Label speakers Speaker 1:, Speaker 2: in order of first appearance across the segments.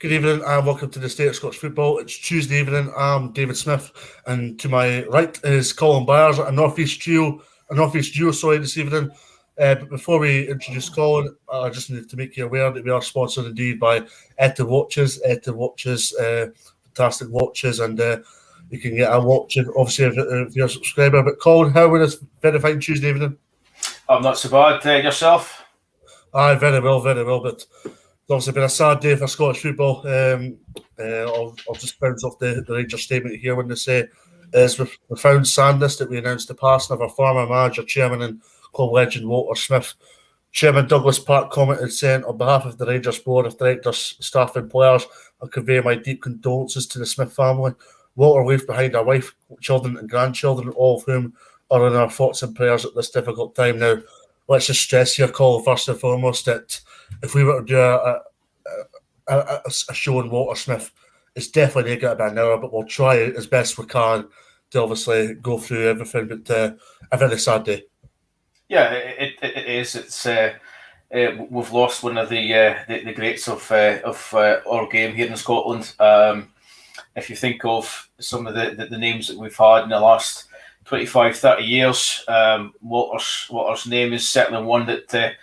Speaker 1: Good evening and welcome to the State of Scottish Football. It's Tuesday evening. I'm David Smith, and to my right is Colin Byers, a Northeast duo. This evening. But before we introduce Colin, I just need to make you aware that we are sponsored indeed by Etta Watches. Fantastic watches, and you can get a watch obviously if you're a subscriber. But Colin, how was this very fine Tuesday evening?
Speaker 2: I'm not so bad. Yourself?
Speaker 1: Aye, very well. But it's obviously been a sad day for Scottish football. I'll just bounce off the Rangers statement here when they say it's with profound sadness that we announced the passing of our former manager, chairman and club legend Walter Smith. Chairman Douglas Park commented saying, on behalf of the Rangers board of directors, staff and players, I convey my deep condolences to the Smith family. Walter leaves behind a wife, children and grandchildren, all of whom are in our thoughts and prayers at this difficult time. Now, let's just stress here, Colin, first and foremost, that if we were to do a show on Walter Smith, it's definitely going to be an hour, but we'll try as best we can to obviously go through everything. But a very sad day.
Speaker 2: Yeah, it is. It's we've lost one of the greats of our game here in Scotland. If you think of some of the names that we've had in the last 25, 30 years, Walter's name is certainly one that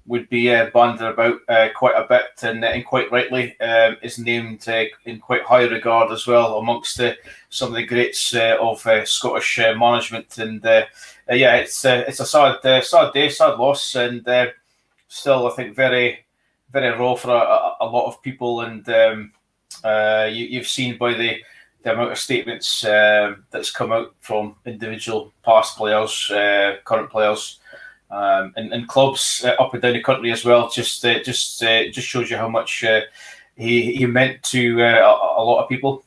Speaker 2: would be bandied about quite a bit, and quite rightly is named in quite high regard as well amongst some of the greats of Scottish management. And it's a sad day, sad loss, and still I think very, very raw for a lot of people. And you've seen by the amount of statements that's come out from individual past players, current players, and clubs up and down the country as well. Just shows you how much he meant to a lot of people.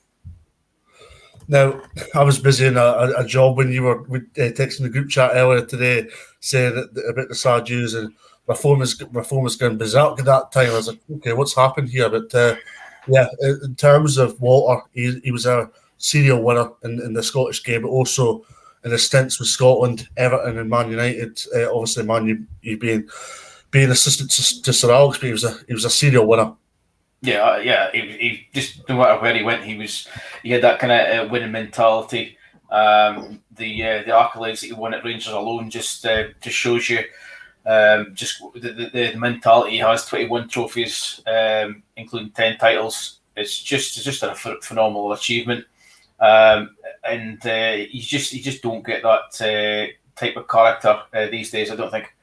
Speaker 1: Now, I was busy in a job when you were texting the group chat earlier today, saying about the sad news, and my phone was going berserk at that time. I was like, okay, what's happened here? But in terms of Walter, he was a serial winner in the Scottish game, but also in his stints with Scotland, Everton, and Man United. Obviously, Man U being assistant to Sir Alex, but he was a serial winner.
Speaker 2: Yeah. He just, no matter where he went, he had that kind of winning mentality. The accolades that he won at Rangers alone just shows you just the mentality he has. 21 trophies, including 10 titles. It's just a phenomenal achievement. And you just don't get that type of character these days, I don't think.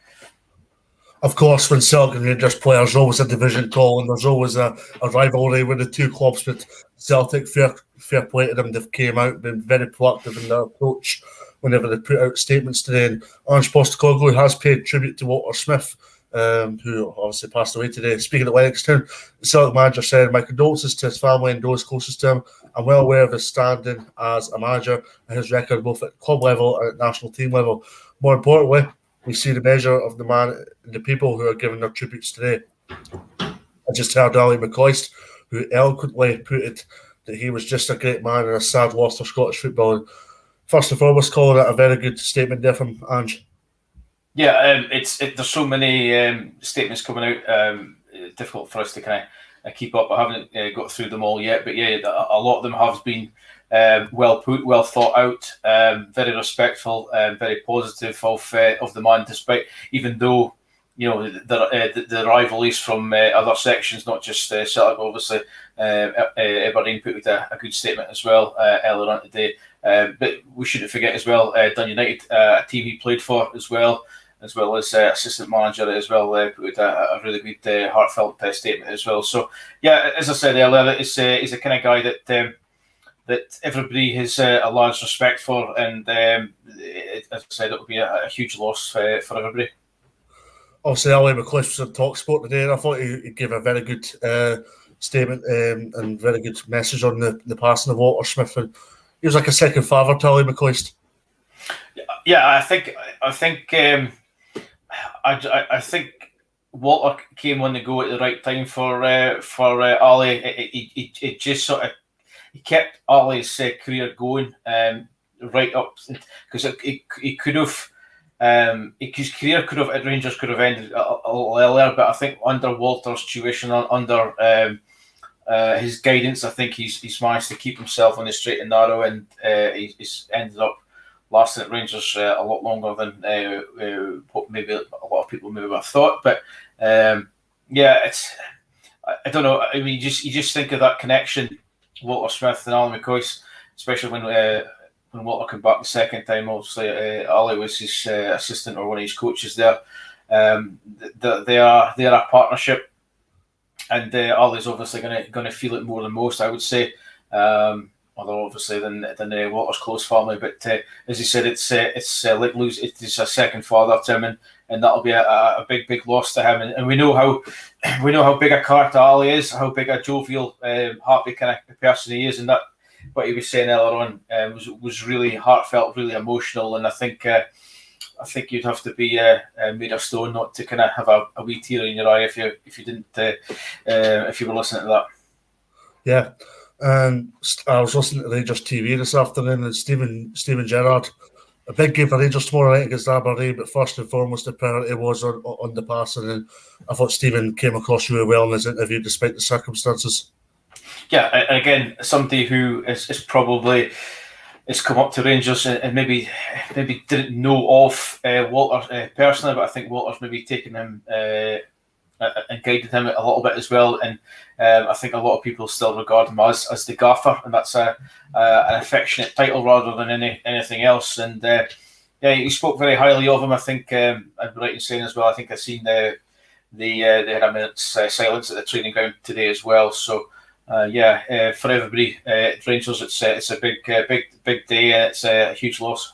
Speaker 1: Of course, when Celtic and Rangers play, there's always a division call, and there's always a rivalry with the two clubs. But Celtic, fair play to them, they've came out, been very proactive in their approach whenever they put out statements today. And Ange Postecoglou has paid tribute to Walter Smith, who obviously passed away today. Speaking at Lennoxtown, the Celtic manager said, "My condolences to his family and those closest to him. I'm well aware of his standing as a manager and his record both at club level and at national team level. More importantly, we see the measure of the man and the people who are giving their tributes today." I just heard Ali McCoist, who eloquently put it that he was just a great man and a sad loss for Scottish football. And first and foremost, calling it a very good statement there from Ange.
Speaker 2: Yeah, there's so many statements coming out. Difficult for us to kind of keep up. I haven't got through them all yet, but yeah, a lot of them have been well put, well thought out, very respectful, very positive of the man. Despite, even though the rivalries from other sections, not just Celtic, obviously, Aberdeen put out a good statement as well earlier on today. But we shouldn't forget as well, Dun United, a team he played for as well as assistant manager as well, put out a really good heartfelt statement as well. So yeah, as I said earlier, he's a kind of guy that everybody has a large respect for, and as I said, it will be a huge loss for everybody.
Speaker 1: Obviously, Ali McCoist was on TalkSport today, and I thought he gave a very good statement and very good message on the passing of Walter Smith. And he was like a second father to Ali McCoist.
Speaker 2: Yeah, I think Walter came on the go at the right time for Ali. It just sort of he kept Ali's career going right up, because he could have. His career at Rangers could have ended a little earlier, but I think under Walter's tuition, under his guidance. I think he's managed to keep himself on the straight and narrow, and he's ended up lasting at Rangers a lot longer than what maybe a lot of people maybe have thought. But it's I don't know. I mean, you just think of that connection, Walter Smith and Alan McCoist, especially when Walter came back the second time. Obviously, Ali was his assistant or one of his coaches there. They are a partnership, and Ali's obviously going to feel it more than most, I would say. Although obviously than Walter's close family, but as he said, it's like lose. It is a second father to him, and that'll be a big loss to him. And we know how big a character Ali is, how big a jovial, happy kind of person he is, and that what he was saying earlier on was really heartfelt, really emotional, and I think you'd have to be made of stone not to kind of have a wee tear in your eye if you didn't if you were listening to that.
Speaker 1: Yeah. And I was listening to Rangers TV this afternoon, and Steven Gerrard, a big game for Rangers tomorrow night against Aberdeen, but first and foremost the priority was on the passing, and I thought Steven came across really well in his interview despite the circumstances.
Speaker 2: Yeah, and again, somebody who is probably has come up to Rangers and maybe didn't know of Walter personally, but I think Walter's maybe taken him and guided him a little bit as well. And I think a lot of people still regard him as the gaffer, and that's an affectionate title rather than anything else. And he spoke very highly of him. I think I'm right in saying as well. I think I've seen they had a minute's silence at the training ground today as well. So for everybody at Rangers, it's a big day, and it's a huge loss.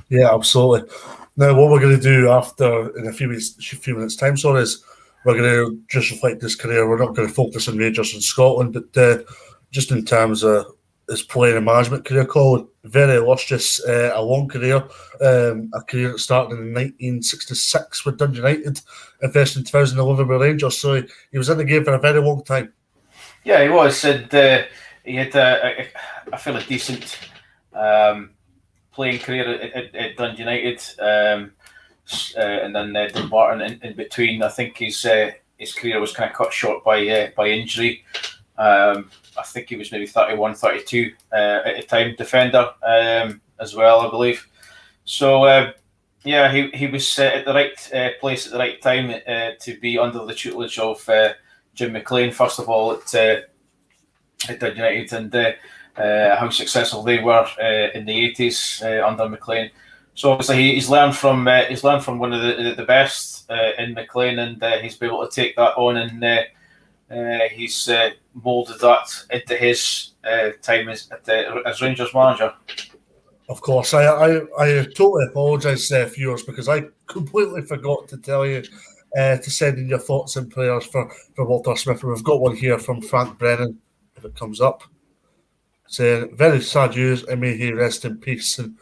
Speaker 1: Yeah, absolutely. Now, what we're going to do after in a few minutes time, is we're going to just reflect his career. We're not going to focus on Rangers in Scotland, but just in terms of his playing and management career, Colin, very illustrious, a long career, a career that started in 1966 with Dundee United, and finished in 2011 with Rangers. So he was in the game for a very long time.
Speaker 2: Yeah, he was. And he had a fairly decent playing career at Dundee United, and then Dumbarton in between. I think his career was kind of cut short by injury. I think he was maybe 31, 32 at the time, defender as well, I believe. So he was at the right place at the right time to be under the tutelage of Jim McLean, first of all at Dundee United, and how successful they were in the 80s under McLean. So obviously he's learned from one of the best in McLean, and he's been able to take that on, and he's moulded that into his time as Rangers manager.
Speaker 1: Of course, I totally apologise, viewers, because I completely forgot to tell you to send in your thoughts and prayers for Walter Smith. And we've got one here from Frank Brennan, if it comes up, saying, very sad news, and may he rest in peace. And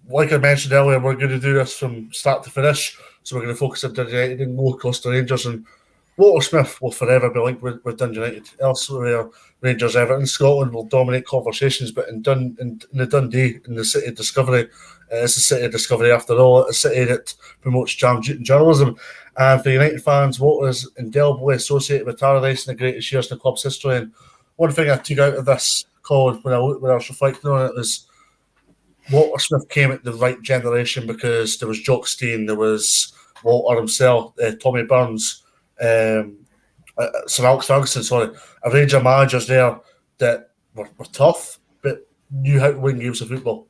Speaker 1: like I mentioned earlier, we're going to do this from start to finish. So we're going to focus on Dundee United and go across to Rangers. And Walter Smith will forever be linked with Dundee United. Elsewhere, Rangers, Everton, Scotland will dominate conversations, but in the Dundee, in the city of discovery, it's a city of discovery after all. It's a city that promotes journalism. And for United fans, Walter is indelibly associated with Tannadice in the greatest years in the club's history. And one thing I took out of this, Colin, when I was reflecting on it, was Walter Smith came at the right generation, because there was Jock Stein, there was Walter himself, Tommy Burns, Sir Alex Ferguson, a range of managers there that were tough, but knew how to win games of football.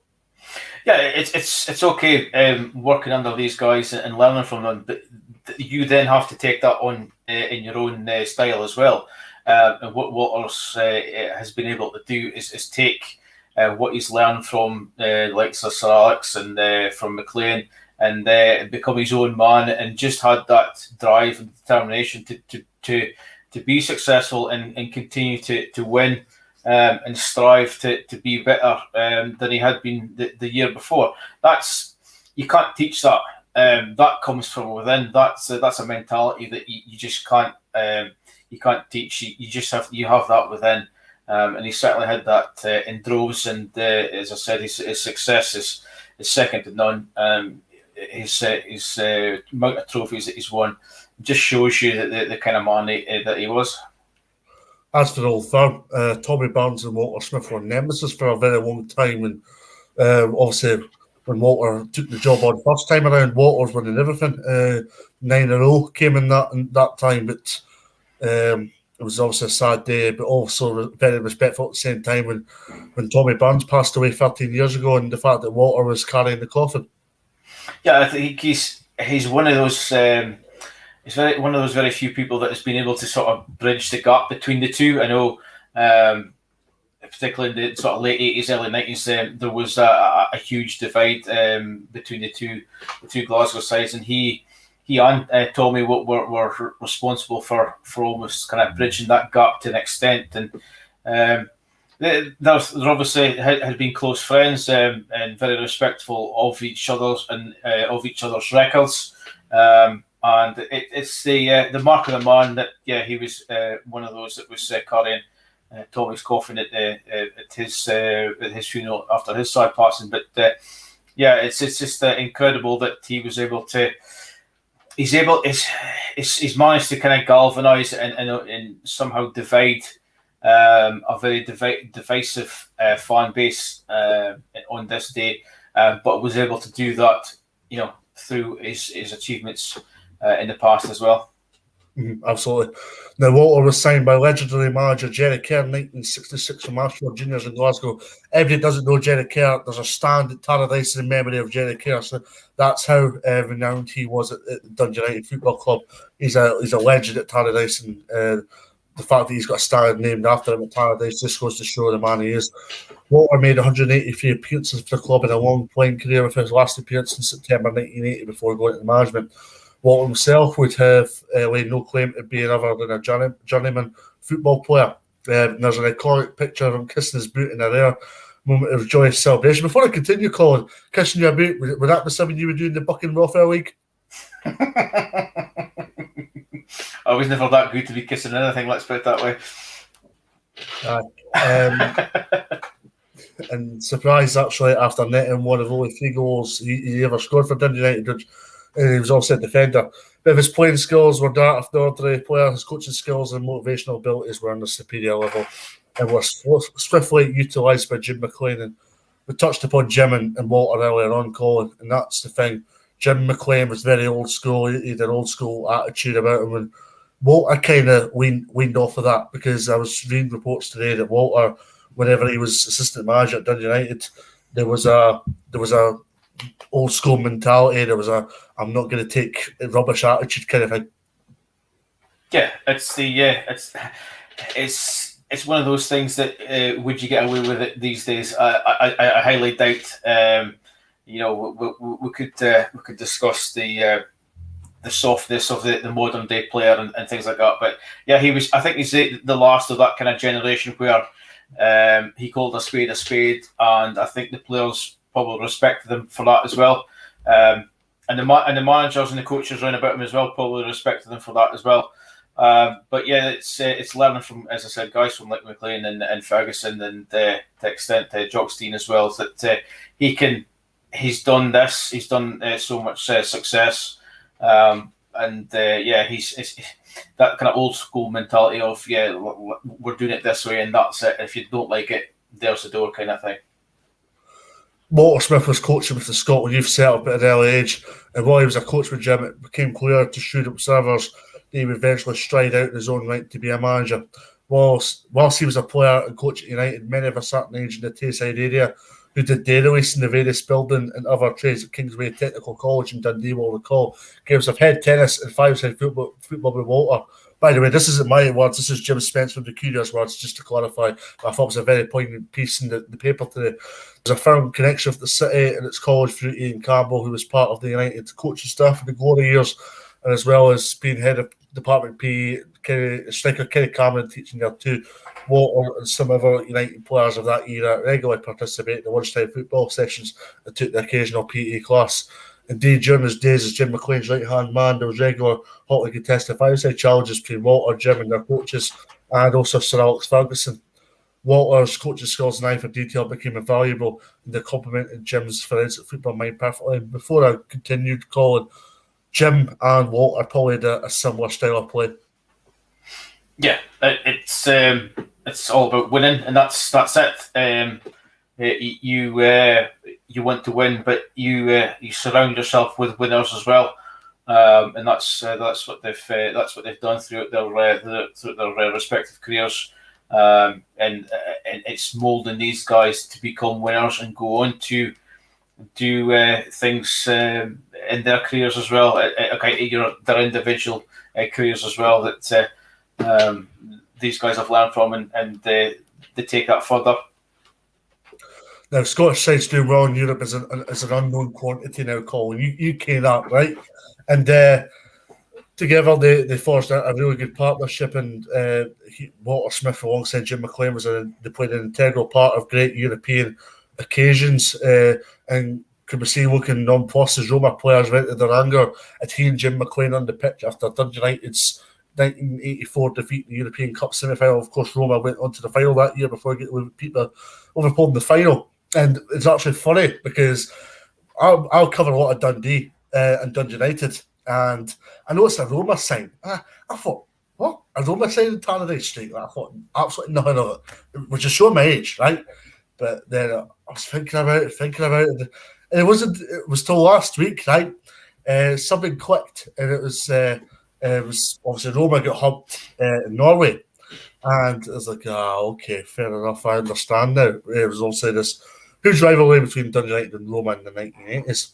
Speaker 2: Yeah, it's okay working under these guys and learning from them, but you then have to take that on in your own style as well. And what Walters has been able to do is take what he's learned from like Sir Alex and from McLean, and become his own man, and just had that drive and determination to be successful and continue to win and strive to be better than he had been the year before. You can't teach that. That comes from within. That's a mentality that you just can't teach. You have that within. And he certainly had that in droves, and as I said, his success is second to none. His amount of trophies that he's won just shows you the kind of man that he was.
Speaker 1: As for the old firm, Tommy Barnes and Walter Smith were nemesis for a very long time, and obviously when Walter took the job on first time around, Walter's winning everything. 9-0 came in that time, but it was obviously a sad day, but also very respectful at the same time when Tommy Barnes passed away 13 years ago, and the fact that Walter was carrying the coffin.
Speaker 2: Yeah, I think he's one of those. He's one of those very few people that has been able to sort of bridge the gap between the two. I know, particularly in the sort of late 80s, early 90s, there was a huge divide between the two Glasgow sides, and he and Tommy were responsible for almost kind of bridging that gap to an extent. And they obviously had been close friends and very respectful of each other's and of each other's records. And it's the mark of the man that he was one of those that was carrying Tommy's coffin at his funeral after his side passing. But it's just incredible that he was able to. He's managed to kind of galvanise and somehow divide a very divisive fan base on this day, but was able to do that, through his achievements in the past as well.
Speaker 1: Absolutely. Now, Walter was signed by legendary manager Jerry Kerr in 1966 from Ashford Juniors in Glasgow. Everybody doesn't know Jerry Kerr. There's a stand at Tannadice in memory of Jerry Kerr. So that's how renowned he was at Dundee United Football Club. He's a legend at Tannadice, and the fact that he's got a stand named after him at Tannadice just goes to show the man he is. Walter made 183 appearances for the club in a long playing career, with his last appearance in September 1980 before going into management. Walter himself would have laid no claim to being other than a journeyman football player. There's an iconic picture of him kissing his boot in a rare moment of joyous celebration. Before I continue, Colin, kissing your boot, would that be something you would do in the Bucking Welfare League?
Speaker 2: I was never that good to be kissing anything, let's put it that way.
Speaker 1: And surprised, actually, after netting one of only 3 goals he ever scored for Dundee United. He was also a defender. But his playing skills were that of the ordinary player. His coaching skills and motivational abilities were on a superior level and were swiftly utilised by Jim McLean. And we touched upon Jim and Walter earlier on, Colin, and that's the thing. Jim McLean was very old school. He had an old school attitude about him. And Walter kind of weaned off of that, because I was reading reports today that Walter, whenever he was assistant manager at Dundee United, there was a old school mentality. There was a I'm not going to take rubbish attitude kind of thing. Yeah,
Speaker 2: it's one of those things that would you get away with it these days? I highly doubt. We could discuss the softness of the modern day player and things like that. But yeah, I think he's the last of that kind of generation where he called a spade, and I think the players probably respected him for that as well. And the managers and the coaches around about him as well probably respected him for that as well. But yeah, it's learning from, as I said, guys from like McLean and Ferguson, and to extent Jock Stein as well, that he's done this. He's done so much success, he's that kind of old school mentality of we're doing it this way and that's it. If you don't like it, there's the door kind of thing.
Speaker 1: Walter Smith was coaching with the Scotland youth setup at an early age, and while he was a coach with Jim, it became clear to shrewd observers that he would eventually stride out in his own right to be a manager. Whilst he was a player and coach at United, many of a certain age in the Tayside area who did day release in the various building and other trades at Kingsway Technical College in Dundee will recall games of head tennis and five-side football with Walter. By the way, this isn't my words, this is Jim Spencer of the Curious words, just to clarify. I thought it was a very poignant piece in the paper today. There's a firm connection with the city and its college through Ian Campbell, who was part of the United coaching staff in the glory years, and as well as being head of Department P, striker Kenny Cameron teaching there too. Walter and some other United players of that era regularly participated in the lunchtime football sessions and took the occasional PE class. Indeed, during his days as Jim McLean's right-hand man, there was regular hotly contested five-side challenges between Walter, Jim and their coaches, and also Sir Alex Ferguson. Walter's coaching skills and eye for detail became invaluable, and they complemented Jim's forensic football mind perfectly. And before I continued, Colin, Jim and Walter probably had a similar style of play.
Speaker 2: Yeah, it's all about winning, and that's it. You want to win, but you surround yourself with winners as well, and that's what they've done throughout their respective careers, and it's moulding these guys to become winners and go on to do things in their careers as well, their individual careers as well that these guys have learned from, and they take that further.
Speaker 1: Now, Scottish sides doing well in Europe is an unknown quantity now, Colin. You know that, right? And together they forged a really good partnership, and Walter Smith alongside Jim McLean they played an integral part of great European occasions, and could we see looking nonplussed as Roma players vented their anger at he and Jim McLean on the pitch after Dundee United's 1984 defeat in the European Cup semi-final. Of course, Roma went on to the final that year before getting Liverpool in the final. And it's actually funny because I'll cover a lot of Dundee and Dundee United, and I noticed a Roma sign. I thought, what? A Roma sign in Tannadice Street? I thought, absolutely nothing of it, which is showing my age, right? But then I was thinking about it, and it was till last week, right? Something clicked, and it was obviously Roma got humped in Norway, and it was like, okay, fair enough, I understand now. It was also this huge rivalry between Dundee United and Roma in the 1980s.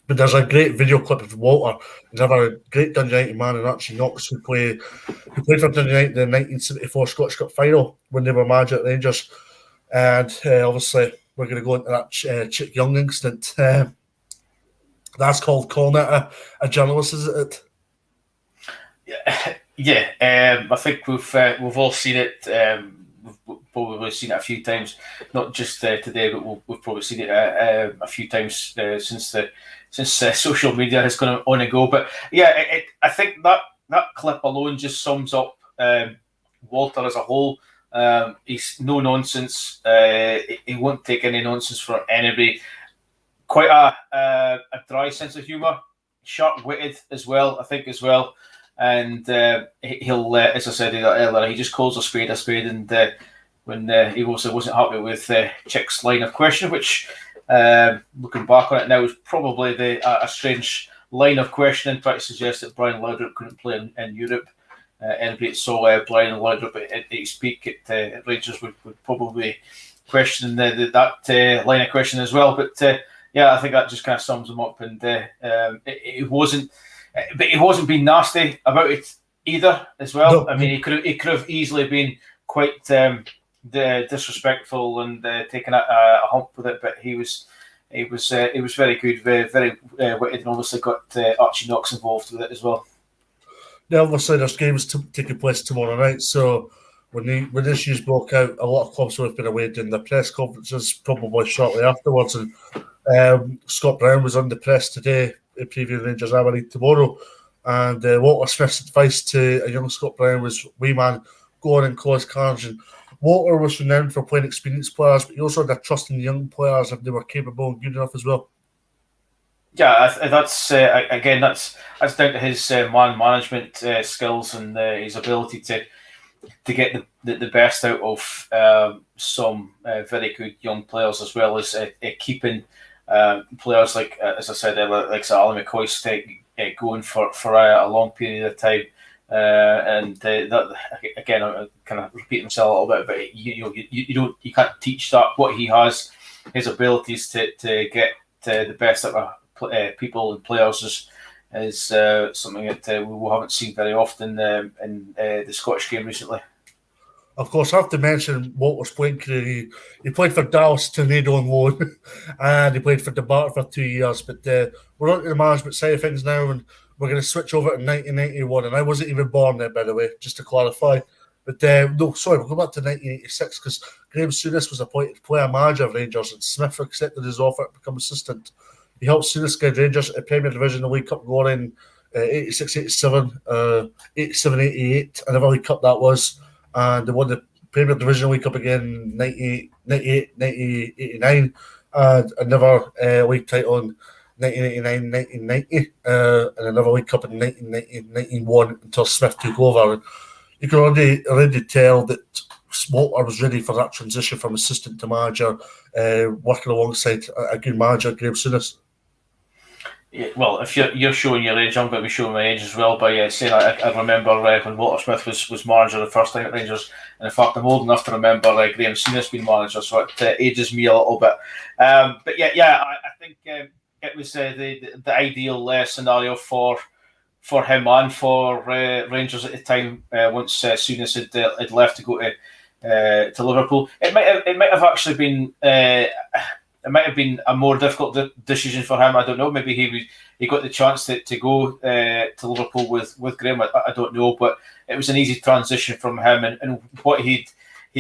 Speaker 1: But there's a great video clip of Walter, another great Dundee United man, and Archie Knox, who played for Dundee United in the 1974 Scottish Cup final when they were manager at Rangers. And obviously, we're going to go into that Chick Young incident. That's called calling it a journalist, is it?
Speaker 2: Yeah. I think we've all seen it. We've probably seen it a few times, not just today, but we've probably seen it a few times since social media has gone on and go. But yeah, I think that clip alone just sums up Walter as a whole. He's no nonsense. He won't take any nonsense from anybody. Quite a dry sense of humour, sharp-witted as well, I think, as well. And he'll, as I said earlier, he just calls a spade, and when he also wasn't happy with Chick's line of question, which, looking back on it now, is probably a strange line of questioning, trying to suggest that Brian Laudrup couldn't play in Europe. Anybody that saw Brian Laudrup at speak at Rangers would probably question that line of question as well. But yeah, I think that just kind of sums him up, and it wasn't. But he wasn't being nasty about it either, as well. No. I mean, he could have easily been quite disrespectful and taken a hump with it. But he was very good, very witted, and obviously got Archie Knox involved with it as well.
Speaker 1: Now, obviously, there's games taking place tomorrow night. So when this news broke out, a lot of clubs would have been away doing their press conferences probably shortly afterwards. And Scott Brown was on the press today, previewing Rangers Aberdeen tomorrow, and Walter Smith's advice to a young Scott Brown was, "Wee man, go on and cause carnage." And Walter was renowned for playing experienced players, but he also had a trust in young players if they were capable and good enough as well.
Speaker 2: Yeah, that's again, that's down to his man management skills and his ability to get the best out of some very good young players, as well as keeping players like, as I said, like Sir Alan McCoist going for a long period of time, and that again, I kind of repeat myself a little bit, but you can't teach that. What he has, his abilities to get the best out of people and players is something that we haven't seen very often in the Scottish game recently.
Speaker 1: Of course, I have to mention Walter's playing career. He played for Dallas Tornado on loan, and he played for DeBarton for 2 years. But we're on to the management side of things now, and we're going to switch over to 1991. And I wasn't even born then, by the way, just to clarify. But no, sorry, we'll go back to 1986 because Graham Souness was appointed player manager of Rangers, and Smith accepted his offer to become assistant. He helped Souness get Rangers at Premier Division, the League Cup glory in 86-87, 87-88, another League Cup that was. And they won the Premier Division League Cup again in 98, 89, and another league title in 1989, 1990, and another League Cup in 1991 until Smith took over. And you can already tell that Walter was ready for that transition from assistant to manager, working alongside a good manager, Graham Souness.
Speaker 2: Yeah, well, if you're showing your age, I'm going to be showing my age as well by saying I remember when Walter Smith was manager the first time at Rangers, and in fact I'm old enough to remember Graham Souness being manager, so it ages me a little bit. But I think it was the ideal scenario for him and for Rangers at the time. Once Souness had left to go to Liverpool, it might have actually been. It might have been a more difficult decision for him. I don't know. Maybe he got the chance to go to Liverpool with Graham. I don't know, but it was an easy transition from him. And what he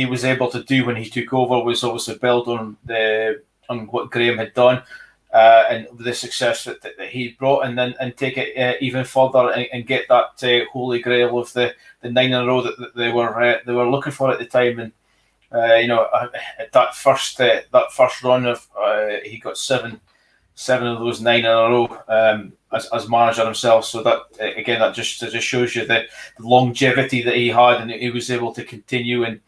Speaker 2: was able to do when he took over was obviously build on what Graham had done and the success that he brought, and take it even further and get that holy grail of the 9 in a row that they were looking for at the time. And that first run of he got seven of those 9 in a row as manager himself. So that again, that just shows you the longevity that he had, and he was able to continue and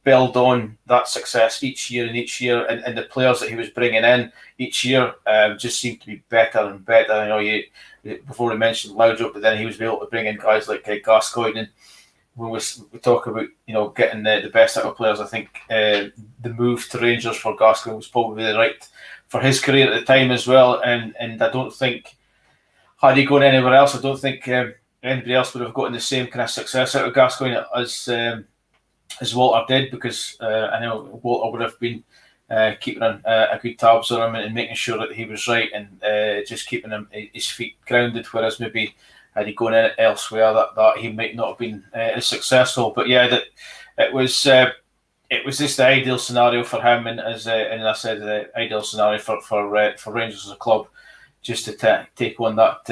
Speaker 2: build on that success each year, and the players that he was bringing in each year just seemed to be better and better. Before we mentioned Laudrup, but then he was able to bring in guys like Gascoigne, and when we talk about getting the best out of players, I think the move to Rangers for Gascoigne was probably the right for his career at the time as well. And I don't think, had he gone anywhere else, I don't think anybody else would have gotten the same kind of success out of Gascoigne as Walter did, because I know Walter would have been keeping a good tabs on him and making sure that he was right, and just keeping his feet grounded, whereas maybe had he gone elsewhere, that he might not have been as successful. But yeah, that it was just the ideal scenario for him, and as I said, the ideal scenario for Rangers as a club, just to take on that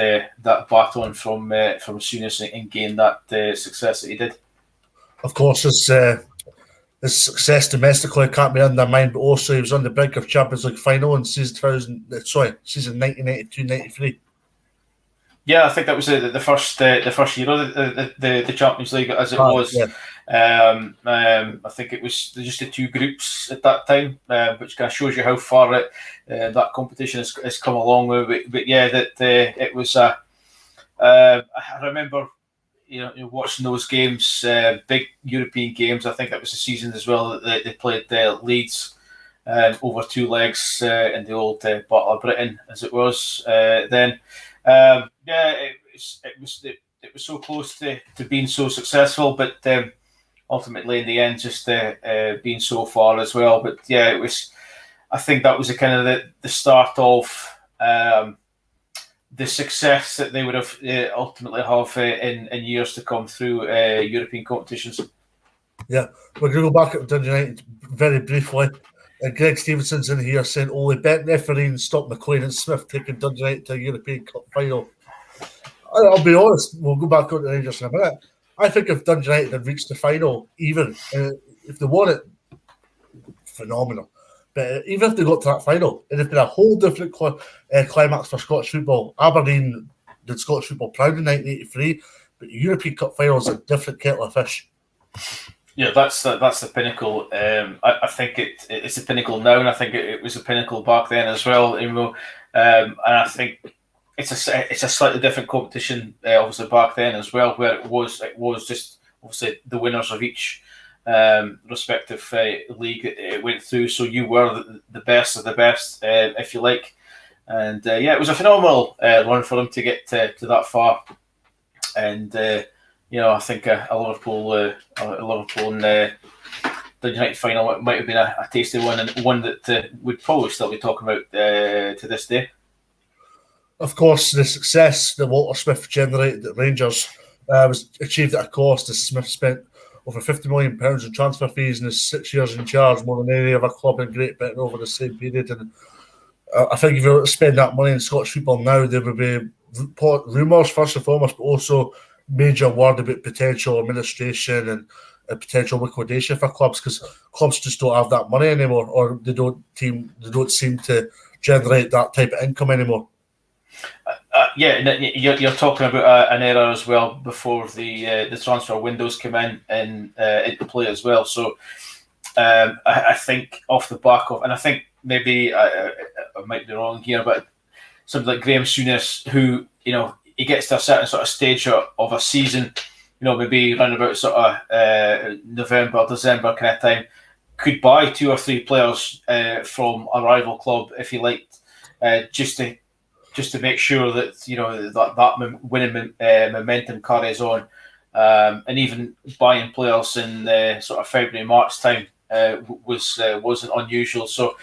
Speaker 2: baton from Souness and gain that success that he did.
Speaker 1: Of course, his success domestically can't be undermined, but also he was on the brink of Champions League final in season 1992-93.
Speaker 2: Yeah, I think that was the first year of the Champions League as it was.
Speaker 1: Yeah.
Speaker 2: I think it was just the two groups at that time, which kind of shows you how far that competition has come along. But yeah, that it was. I remember, watching those games, big European games. I think that was the season as well that they played Leeds over 2 legs in the old Battle of Britain, as it was then. It was so close to being so successful, but ultimately in the end, just being so far as well. But yeah, it was. I think that was a kind of the start of the success that they would have ultimately have in years to come through European competitions.
Speaker 1: Yeah, we're going to go back at Dundee United very briefly. Greg Stevenson's in here saying only bet refereeing stopped McLean and Smith taking Dundee United to a European Cup final. I'll be honest, we'll go back on to Rangers in a minute. I think if Dundee United had reached the final, even if they won it, phenomenal. But even if they got to that final, it'd have been a whole different climax for Scottish football. Aberdeen did Scottish football proud in 1983, but the European Cup final is a different kettle of fish.
Speaker 2: Yeah, that's the pinnacle. I think it's the pinnacle now, and I think it was a pinnacle back then as well. And I think it's a slightly different competition, obviously back then as well, where it was just obviously the winners of each respective league it went through. So you were the best of the best, if you like. And it was a phenomenal run for them to get to that far. And I think a Liverpool and the United final might have been a tasty one, and one that we'd probably still be talking about to this day.
Speaker 1: Of course, the success that Walter Smith generated at Rangers was achieved at a cost, as Smith spent over £50 million in transfer fees in his 6 years in charge, more than any other club in Great Britain over the same period. And I think if you were to spend that money in Scottish football now, there would be rumours first and foremost, but also major word about potential administration and potential liquidation for clubs, because clubs just don't have that money anymore, or they don't seem to generate that type of income anymore.
Speaker 2: You're talking about an era as well before the transfer windows came in and into play as well. So I think off the back of, and I think maybe I might be wrong here, but something like Graham Souness, who he gets to a certain sort of stage of a season, maybe around about sort of November, December kind of time, could buy 2 or 3 players from a rival club if he liked, just to make sure that that winning momentum carries on, and even buying players in sort of February, March time wasn't unusual. So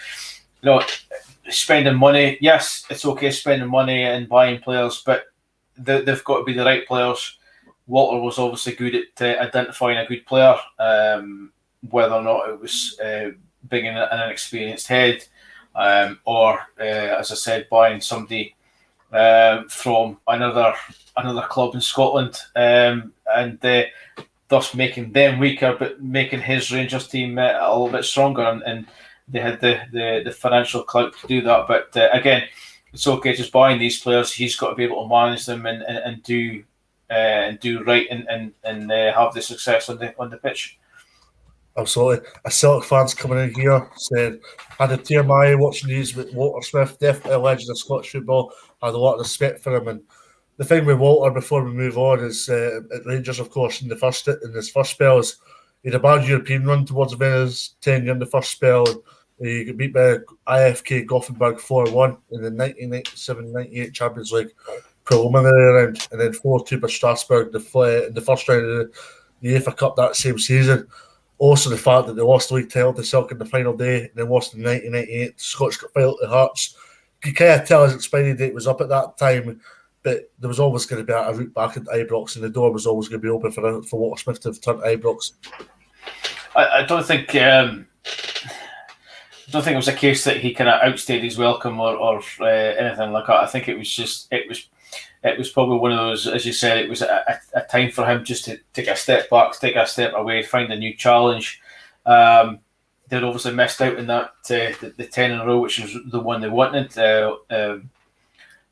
Speaker 2: spending money, yes, it's okay spending money and buying players, but they've got to be the right players. Walter was obviously good at identifying a good player, whether or not it was bringing in an experienced head, or as I said, buying somebody from another club in Scotland, and thus making them weaker, but making his Rangers team a little bit stronger, and they had the financial clout to do that. But again, it's okay just buying these players. He's got to be able to manage them and do right and have the success on the pitch.
Speaker 1: Absolutely. A Celtic fans coming in here said, had a tear my eye watching these with Walter Smith, definitely a legend of Scottish football. I had a lot of respect for him. And the thing with Walter, before we move on, is at Rangers, of course, in his first spells, he had a bad European run towards the end of his tenure in the first spell. He got beat by IFK Gothenburg 4-1 in the 1997-98 Champions League preliminary round, and then 4-2 by Strasbourg in the first round of the UEFA Cup that same season. Also, the fact that they lost the league title to Celtic in the final day and then lost in 1998 Scottish Cup final to Hearts. You can kind of tell his expiry date was up at that time, but there was always going to be a route back into Ibrox, and the door was always going to be open for Walter Smith to return to Ibrox.
Speaker 2: I don't think it was a case that he kind of outstayed his welcome or anything like that. I think it was probably one of those, as you said, it was a time for him just to take a step back, take a step away, find a new challenge. They'd obviously missed out in that the 10 in a row, which was the one they wanted.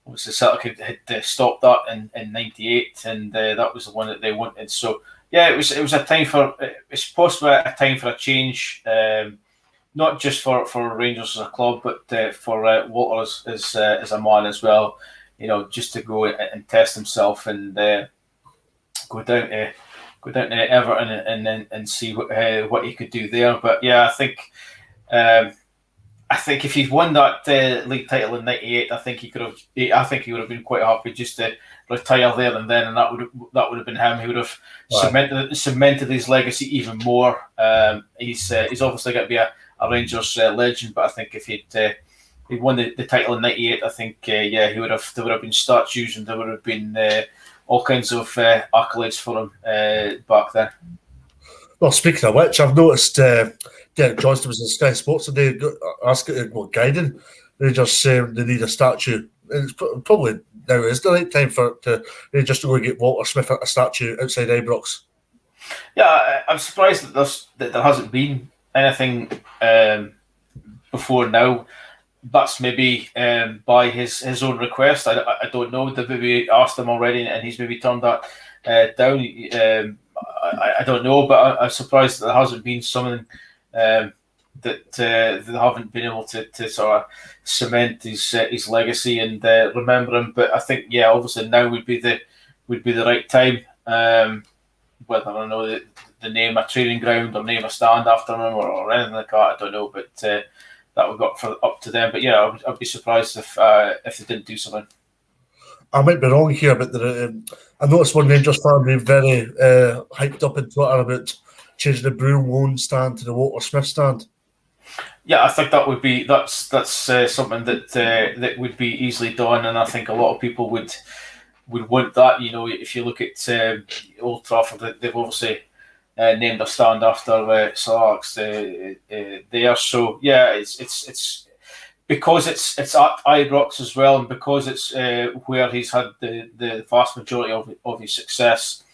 Speaker 2: Obviously, Celtic had stopped that in '98, and that was the one that they wanted. So yeah, it was a time for, it's possibly a time for a change. Not just for Rangers as a club, but for Walter as a man as well. Just to go and test himself and go down to Everton and see what he could do there. But yeah, I think if he'd won that league title in '98, I think he would have been quite happy just to retire there and then, and that would have been him. He would have cemented his legacy even more. He's obviously got to be a Rangers legend, but I think if he'd won the title in '98, I think there would have been statues and there would have been all kinds of accolades for him back then.
Speaker 1: Well, speaking of which, I've noticed Derek Johnston was in Sky Sports today asking guiding. They just saying they need a statue. And it's probably now is the right time for just to go and get Walter Smith a statue outside Ibrox.
Speaker 2: Yeah, I'm surprised that there hasn't been anything before now. That's maybe by his own request. I don't know. They've maybe asked him already, and he's maybe turned that down. I don't know, but I'm surprised that there hasn't been something that they haven't been able to sort of cement his legacy and remember him. But I think obviously now would be the right time. Whether I know the name a training ground or name a stand after him or anything like that, I don't know. But that would go up to them. But yeah, I'd be surprised if they didn't do something.
Speaker 1: I might be wrong here, but I noticed one Rangers fan being very hyped up in Twitter about changing the Broom Loan stand to the Walter Smith stand.
Speaker 2: Yeah, I think that's something that would be easily done, and I think a lot of people would want that. If you look at Old Trafford, they've obviously named a stand after Sir Alex there. So yeah, it's because it's at Ibrox as well, and because it's where he's had the vast majority of his success.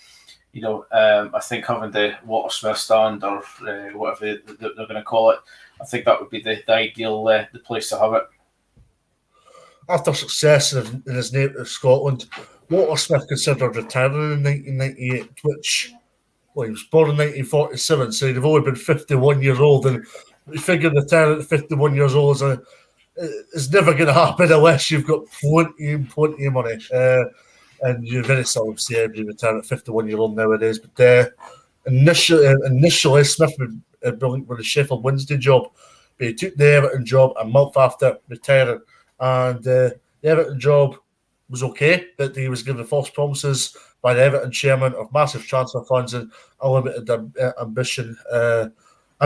Speaker 2: I think having the Walter Smith stand or whatever they're going to call it, I think that would be the ideal the place to have it.
Speaker 1: after success in his native Scotland, Walter Smith considered retiring in 1998, which, well, he was born in 1947, so he'd have only been 51 years old, and you figure retiring at 51 years old is never going to happen unless you've got plenty of money. And you're very seldom see anybody retire at 51 year old nowadays. But initially, Smith had been linked with the Sheffield Wednesday job, but he took the Everton job a month after retiring. And the Everton job was okay, but he was given false promises by the Everton chairman of massive transfer funds and unlimited ambition. I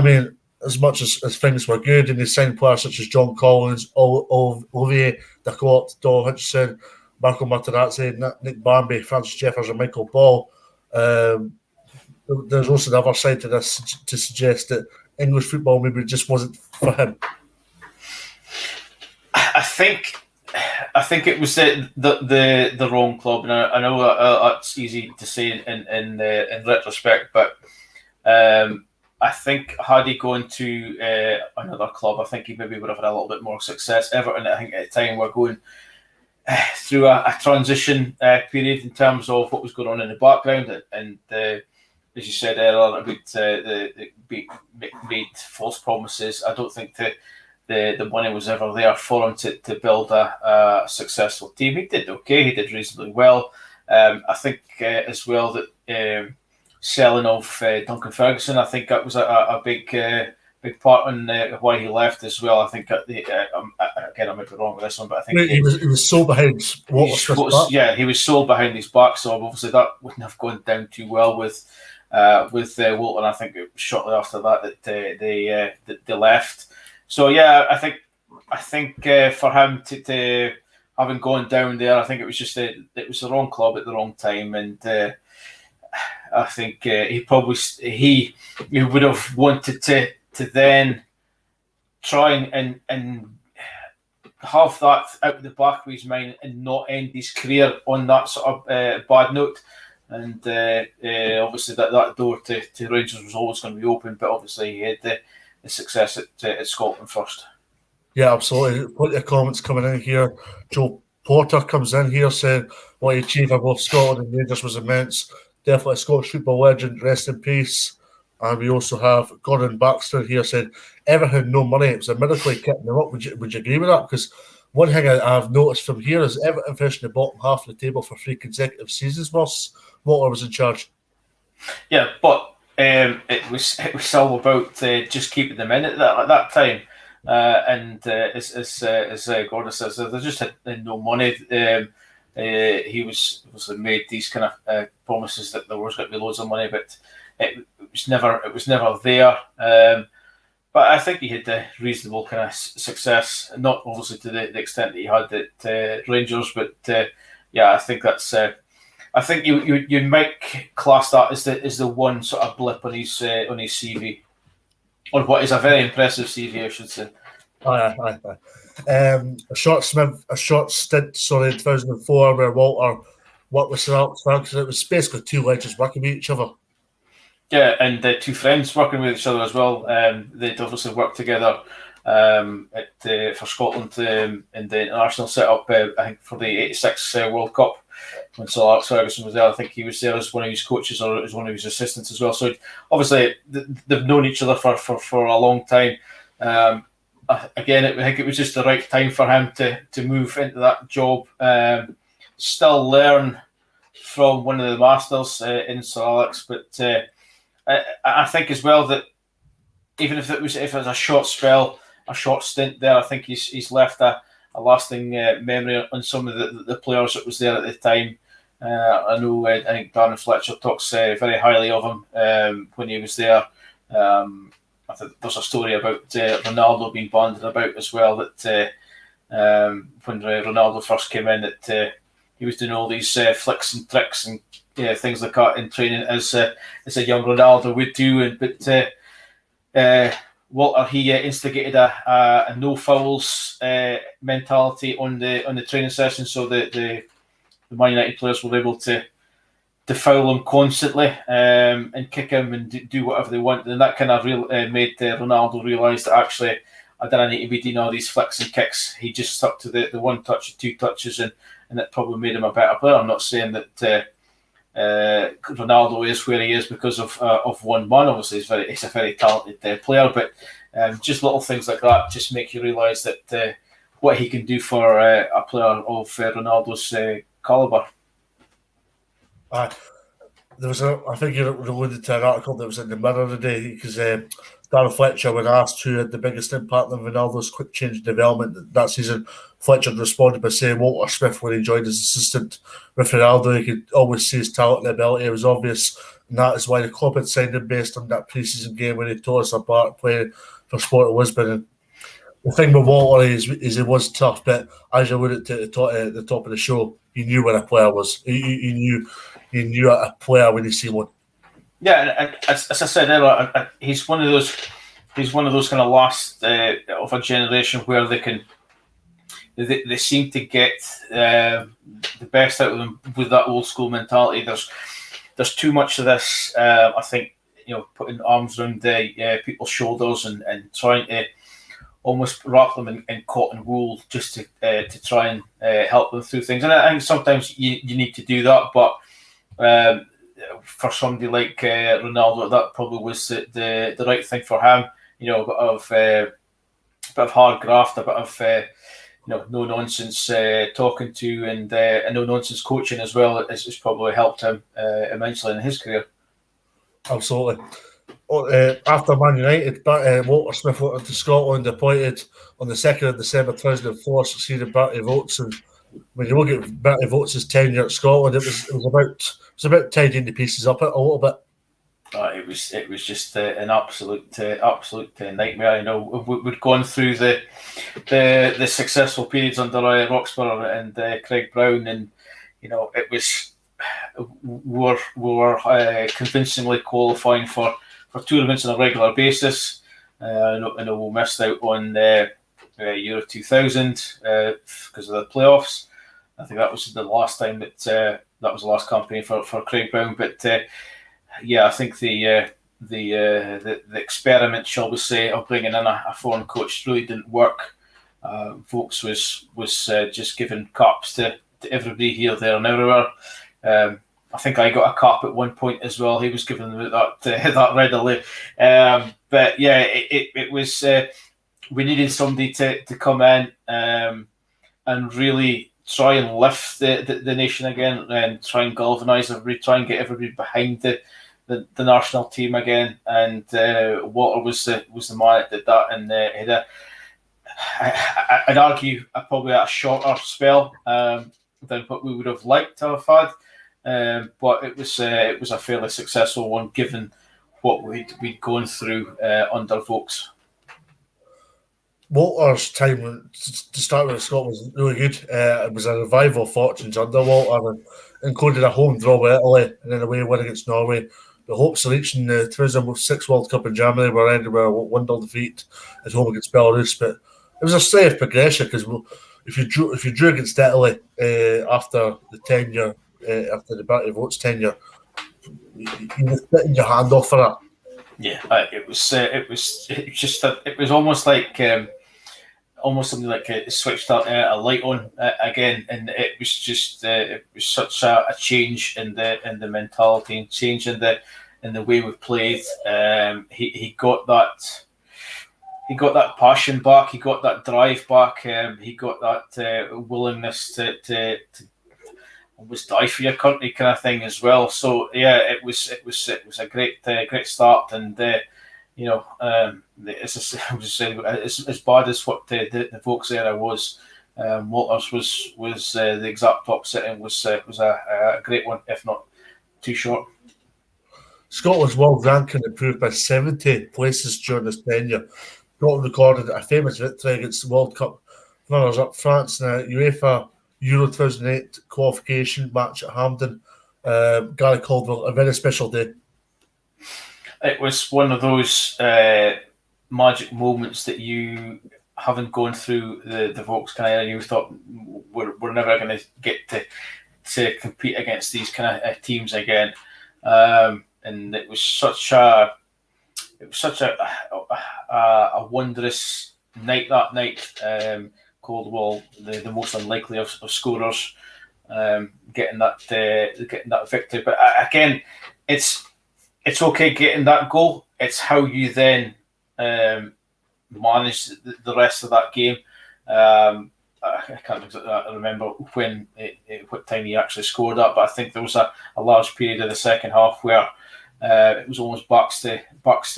Speaker 1: mean, as much as things were good, and they signed players such as John Collins, Olivier Dacourt, Dol Hutchison, Marco Materazzi, Nick Barmby, Francis Jeffers, and Michael Ball. There's also the other side to this to suggest that English football maybe just wasn't for him.
Speaker 2: I think it was the wrong club, and I know that's easy to say in retrospect, but I think had he gone to another club, I think he maybe would have had a little bit more success. Everton, I think at the time, were going through a transition period in terms of what was going on in the background, and as you said earlier, about made false promises. I don't think the money was ever there for him to build a successful team. He did okay. He did reasonably well. I think as well that selling of Duncan Ferguson, I think that was a big part in why he left as well. I think again, I might be wrong with this one, but I think
Speaker 1: he was sold behind
Speaker 2: he was sold behind his back. So obviously that wouldn't have gone down too well with Walton. I think it was shortly after that they left. So yeah, I think for him to having gone down there, I think it was just it was the wrong club at the wrong time, and I think he would have wanted to then try and have that out the back of his mind and not end his career on that sort of bad note. And obviously that door to Rangers was always going to be open, but obviously he had the success at Scotland first.
Speaker 1: Yeah, absolutely. Plenty of comments coming in here. Joe Porter comes in here saying what he achieved for both Scotland and Rangers was immense. Definitely a Scottish football legend. Rest in peace. And we also have Gordon Baxter here saying Everton had no money. It was a miracle he kept them up. Would you agree with that? Because one thing I've noticed from here is Everton finished in the bottom half of the table for 3 consecutive seasons. Walter was in charge.
Speaker 2: Yeah, but it was all about just keeping them in at that time. And as Gordon says, they just had no money. He was made these kind of promises that there was going to be loads of money, but it was never there. But I think he had a reasonable kind of success, not obviously to the extent that he had at Rangers, but yeah, I think that's. I think you might class that as the one sort of blip on his CV, or what is a very impressive CV, I should say.
Speaker 1: Aye. A short stint, in 2004, where Walter worked with Sir Alex Ferguson. It was basically two legends working with each other.
Speaker 2: Yeah, and two friends working with each other as well. They'd obviously worked together for Scotland in the international setup. I think for the '86 World Cup when Sir Alex Ferguson was there. I think he was there as one of his coaches or as one of his assistants as well. So obviously they've known each other for a long time. Again, I think it was just the right time for him to move into that job. Still learn from one of the masters in Sir Alex, but I think as well that even if it was a short spell, a short stint there, I think he's left a lasting memory on some of the players that was there at the time. I know I think Darren Fletcher talks very highly of him when he was there. I think there's a story about Ronaldo being banded about as well, that when Ronaldo first came in, that he was doing all these flicks and tricks and things like that in training as a young Ronaldo would do. But Walter, he instigated a no fouls mentality on the training session, so the Man United players were able to foul him constantly and kick him and do whatever they want, and that kind of made Ronaldo realise that actually I didn't need to be doing all these flicks and kicks. He just stuck to the one touch, or 2 touches, and it probably made him a better player. I'm not saying that Ronaldo is where he is because of 1-1. Obviously, he's a very talented player, but just little things like that just make you realise that what he can do for a player of Ronaldo's calibre.
Speaker 1: There was I think you alluded to an article that was in the Mirror today, because Darren Fletcher, when asked who had the biggest impact on Ronaldo's quick change development that season, Fletcher responded by saying Walter Smith, when he joined as assistant with Ronaldo. He could always see his talent and ability. It was obvious, and that is why the club had signed him based on that pre-season game when he tore us apart playing for Sporting Lisbon. And the thing with Walter is it was tough, but as you alluded to at the top of the show, you knew when a player was. You knew a player when you see one.
Speaker 2: Yeah, and as I said earlier, he's one of those. He's one of those kind of last of a generation where they seem to get the best out of them with that old school mentality. There's too much of this. I think, putting arms around people's shoulders and trying to almost wrap them in cotton wool just to try and help them through things. And I think sometimes you need to do that, but for somebody like Ronaldo, that probably was the right thing for him. A bit of hard graft, a bit of no nonsense talking to, and no nonsense coaching as well has probably helped him immensely in his career.
Speaker 1: Absolutely. After Man United, Walter Smith went to Scotland, appointed on the 2nd of December 2004, succeeded Bertie Vogts. And when you look at Bertie Vogts' tenure at Scotland, it was about tidying the pieces up a little bit.
Speaker 2: It was just an absolute nightmare. We'd gone through the successful periods under Roxburgh and Craig Brown, and it was we were convincingly qualifying for tournaments on a regular basis. I know we missed out on Euro 2000 because of the playoffs. I think that was the last time that was the last campaign for Craig Brown. But I think the experiment, shall we say, of bringing in a foreign coach really didn't work. Vogts was just giving caps to everybody here, there, and everywhere. I think I got a cap at one point as well. He was giving them that readily. But yeah, it was. We needed somebody to come in and really try and lift the nation again, and try and galvanise everybody, try and get everybody behind the national team again. And Walter was the man that did that, and he had I'd argue probably a shorter spell than what we would have liked to have had, but it was a fairly successful one given what we'd gone through under Vogts.
Speaker 1: Walter's time to start with Scotland was really good. It was a revival of fortunes under Walter, and included a home draw with Italy and then away win against Norway. The hopes of reaching the 2006 World Cup in Germany were ended with a 1-0 defeat at home against Belarus. But it was a safe progression, because if you drew against Italy after the tenure, after the Bertie Vogts tenure, you were putting your hand off for that.
Speaker 2: Yeah, it was almost like almost something like it switched a light on again, and it was such a change in the mentality and change in the way we played. He got that passion back. He got that drive back. He got that willingness to almost die for your country kind of thing as well. So yeah, it was a great start, and as bad as what the Vogts era was, Walters was the exact opposite, and was a great one, if not too short.
Speaker 1: Scotland's world ranking improved by 70 places during his tenure. Scotland recorded a famous victory against the World Cup runners-up France in a UEFA Euro 2008 qualification match at Hampden. Gary Caldwell, a very special day.
Speaker 2: It was one of those magic moments that you haven't gone through the Vogts kind of era. You thought we're never going to get to compete against these kind of teams again, and it was such a wondrous night that night. Caldwell, the most unlikely of scorers, getting that victory. But again, it's okay getting that goal. It's how you then manage the rest of that game. I can't remember what time he actually scored that, but I think there was a large period of the second half where it was almost backs to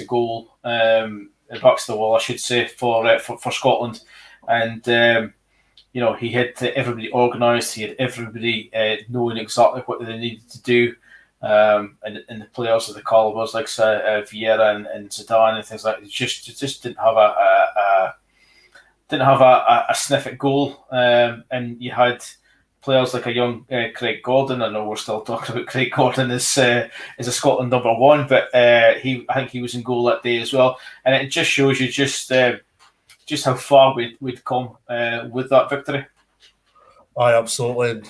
Speaker 2: goal, backs to the wall, I should say, for Scotland. And he had everybody organised. He had everybody knowing exactly what they needed to do. And the players of the calibers like Vieira and Zidane and things like that, just didn't have a sniff at goal. And you had players like a young Craig Gordon. I know we're still talking about Craig Gordon as a Scotland number one, but I think he was in goal that day as well. And it just shows you just how far we'd come with that victory.
Speaker 1: Aye, absolutely.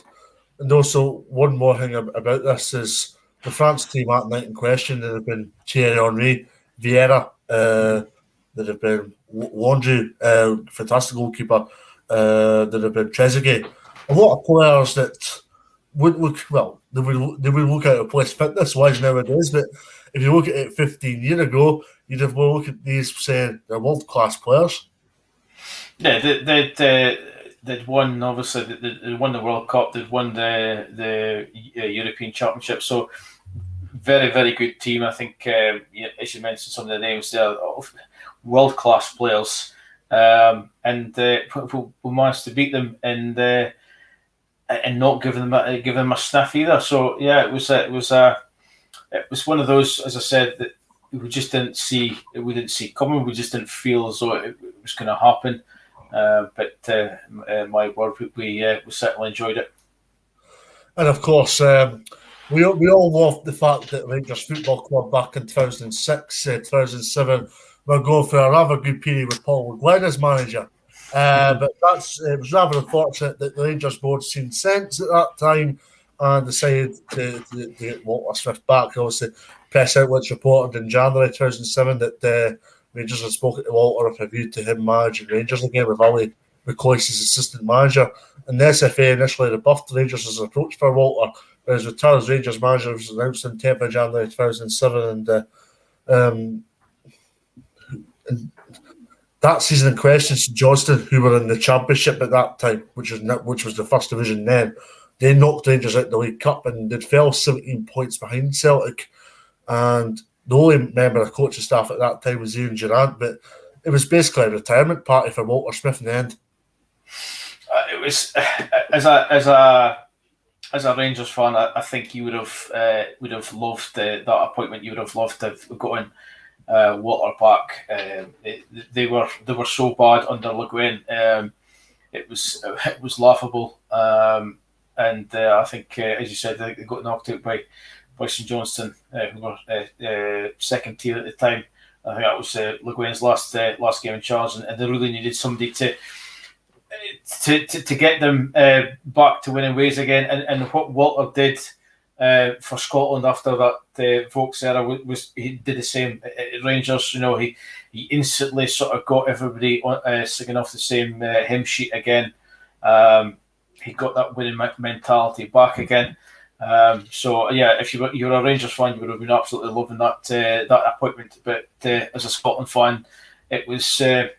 Speaker 1: And also, one more thing about this is the France team that night in question. There have been Thierry Henry, Vieira, there have been Landry, fantastic goalkeeper, there have been Trezeguet. A lot of players that would look, well, they would look out of place fitness-wise nowadays, but if you look at it 15 years ago, you'd have more look at these saying they're world-class players.
Speaker 2: Yeah, they'd won, obviously, they won the World Cup, they'd won the European Championship, so very, very good team. I think, as you mentioned, some of the names there, world-class players, and we managed to beat them and not give them a sniff either. So yeah, it was one of those, as I said, that we just didn't see coming. We just didn't feel as though it was going to happen. But my word, we certainly enjoyed it.
Speaker 1: And of course, we all loved the fact that Rangers Football Club back in 2006, 2007 were going for a rather good period with Paul Le Guen as manager. But it was rather unfortunate that the Rangers board seen sense at that time and decided to get Walter Smith back. Obviously, press outlets reported in January 2007 that Rangers had spoken to Walter with a view to him managing Rangers again with Ali McCoy's as assistant manager. And the SFA initially rebuffed Rangers' approach for Walter, but his return as Rangers manager was announced on 10th of January 2007. And that season in question, St Johnstone, who were in the Championship at that time, which was the first division then, they knocked Rangers out the League Cup and they fell 17 points behind Celtic. And the only member of coaching staff at that time was Ian Durrant, but it was basically a retirement party for Walter Smith in the end.
Speaker 2: It was as a Rangers fan, I think you would have loved that appointment. You would have loved to have gotten Walter back. They were so bad under Le Guen. It was laughable. And I think, as you said, they got knocked out by St Johnstone, who were second tier at the time. I think that was Le Guen's last game in charge, and they really needed somebody to get them back to winning ways again. And what Walter did for Scotland after that Vokes era was he did the same at Rangers. He instantly sort of got everybody singing off the same hymn sheet again. He got that winning mentality back again. So yeah, if you're a Rangers fan, you would have been absolutely loving that appointment. But as a Scotland fan, it was a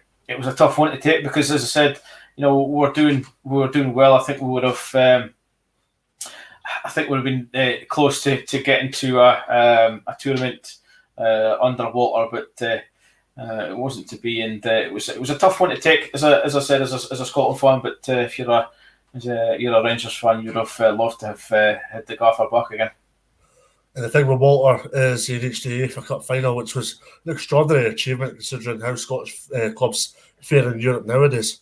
Speaker 2: tough one to take because, as I said, we were doing well. I think we would have. I think we would have been close to getting to a tournament under Walter, but it wasn't to be. And it was a tough one to take, as I said, as a Scotland fan. But if you're a Rangers fan, you'd have loved to have had the Gaffer back again.
Speaker 1: And the thing with Walter is he reached the UEFA Cup final, which was an extraordinary achievement considering how Scottish clubs fare in Europe nowadays.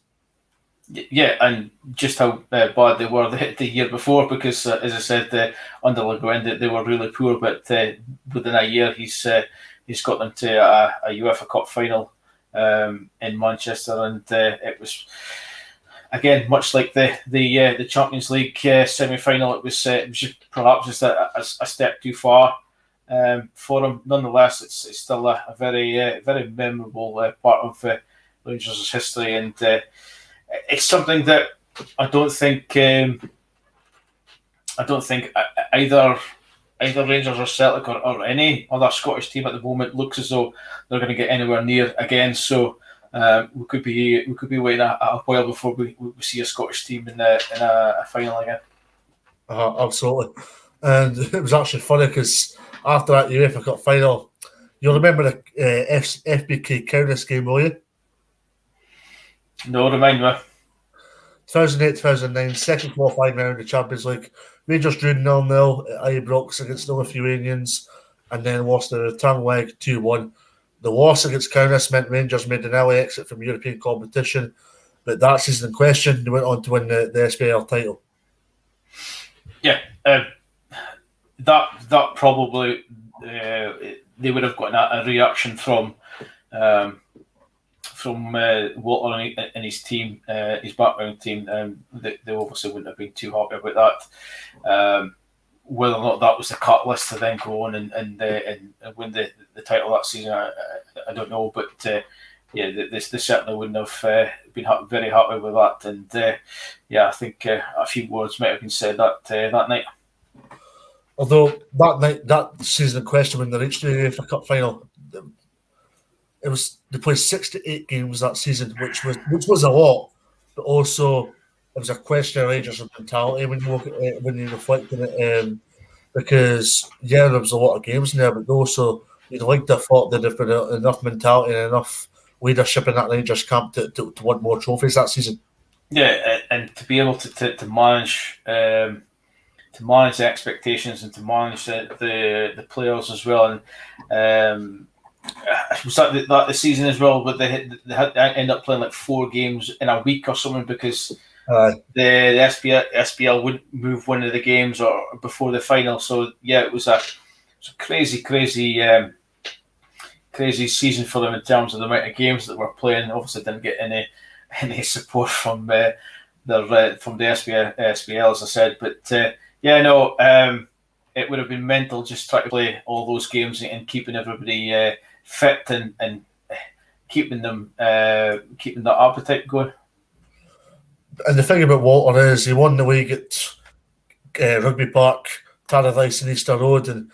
Speaker 2: Yeah, and just how bad they were the year before, because as I said, under Le Guen they were really poor. But within a year, he's got them to a UEFA Cup final in Manchester, and it was. Again, much like the Champions League semi-final, it was perhaps just a step too far for him. Nonetheless, it's still a very very memorable part of Rangers' history, and it's something that I don't think either Rangers or Celtic or any other Scottish team at the moment looks as though they're going to get anywhere near again. So we could be waiting a while before we see a Scottish team in a final again.
Speaker 1: Absolutely. And it was actually funny because after that UEFA Cup final, you'll remember the FBK Kaunas game, will you?
Speaker 2: No, remind me.
Speaker 1: 2008-2009, second qualifying round of the Champions League. Rangers drew 0-0 at Ibrox against the Lithuanians and then lost the return leg 2-1. The loss against Kaunas meant Rangers made an early exit from European competition, but that season in question, they went on to win the SPL title.
Speaker 2: Yeah, that probably they would have gotten a reaction from Walter and his team, his background team. They obviously wouldn't have been too happy about that. Whether or not that was the catalyst to then go on and win the title that season, I don't know. But they certainly wouldn't have been very happy with that. And I think a few words might have been said that night.
Speaker 1: Although that season in question, when they reached the UEFA Cup final, they played 68 games that season, which was a lot, but also it was a question of Rangers' mentality when you look at it, when you reflect on it, because there was a lot of games in there, but also you'd like to have thought that there'd been enough mentality and enough leadership in that Rangers camp to win more trophies that season.
Speaker 2: Yeah, and to be able to manage the expectations and to manage the players as well, and was that the season as well, but they had to end up playing like 4 games in a week or something because the SPL wouldn't move one of the games or before the final. So yeah, it was a crazy season for them in terms of the amount of games that were playing. Obviously, didn't get any support from the SPL, as I said, but it would have been mental just trying to play all those games and keeping everybody fit and keeping that appetite going.
Speaker 1: And the thing about Walter is he won the league at Rugby Park, Tannadice and Easter Road, and